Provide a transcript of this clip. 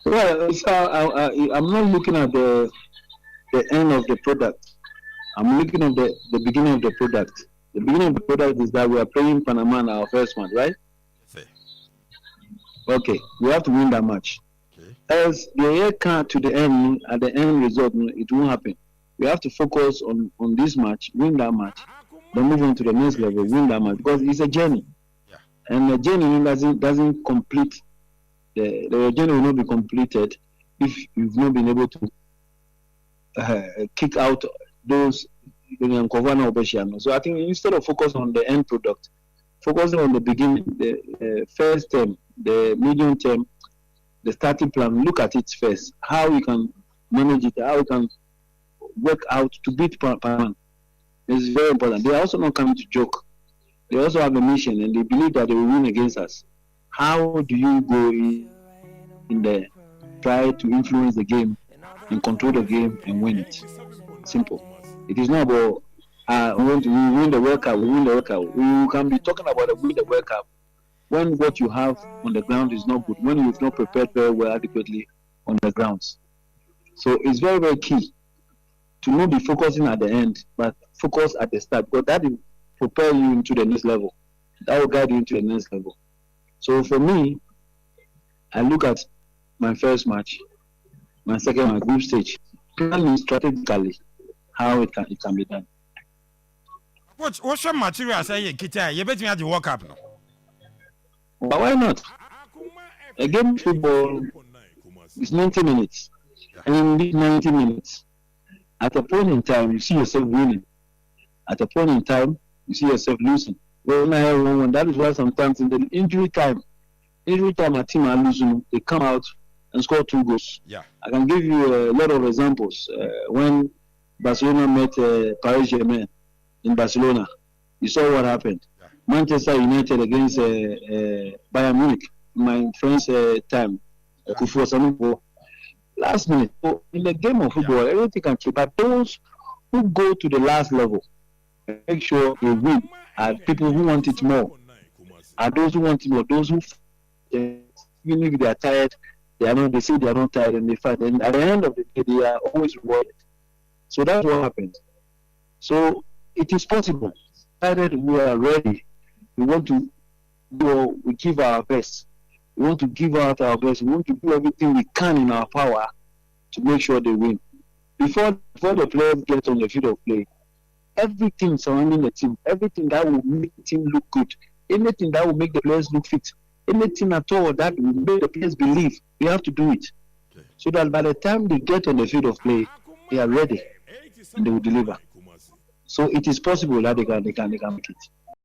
Well, so I'm not looking at the end of the product. I'm looking at the beginning of the product. The beginning of the product is that we are playing Panama in our first match, right? Say. Okay, we have to win that match. Okay. As the year count to the end, at the end result, it won't happen. We have to focus on this match, win that match, then move on to the next level, win that match because it's a journey, Yeah. and the journey doesn't complete. The journey will not be completed if you've not been able to kick out those. So I think instead of focus on the end product, focus on the beginning, the first term, the medium term, the starting plan. Look at it first. How we can manage it. How we can work out to beat Pan. It's very important. They are also not coming to joke. They also have a mission and they believe that they will win against us. How do you go in there, try to influence the game and control the game and win it? Simple. It is not about we want to win the World Cup, we win the World Cup. We can be talking about win the World Cup when what you have on the ground is not good, when you've not prepared very well adequately on the grounds. So it's very, very key to not be focusing at the end, but focus at the start, because that will propel you into the next level. That will guide you into the next level. So for me, I look at my first match, my second match, group stage, planning strategically how it can be done. What's your material say kita? You bet me at the World Cup no. But why not? A game of football is 90 minutes. And in these 90 minutes, at a point in time, you see yourself winning. At a point in time, you see yourself losing. That is why sometimes in the injury time a team are losing, they come out and score 2 goals. Yeah. I can give you a lot of examples. When Barcelona met Paris Germain in Barcelona, you saw what happened. Yeah. Manchester United against Bayern Munich, my friend's time, last minute. So in the game of football, everything can change. But those who go to the last level, make sure they win, are people who want it more. Are those who want it more, those who even if they are tired, they say they are not tired and they fight. And at the end of the day, they are always rewarded. So that's what happens. So it is possible. Provided we are ready, we want to go, we give our best. We want to give out our best. We want to do everything we can in our power to make sure they win. Before the players get on the field of play, everything surrounding the team, everything that will make the team look good, anything that will make the players look fit, anything at all that will make the players believe, we have to do it. Okay. So that by the time they get on the field of play, they are ready and they will deliver. So it is possible that they can make it.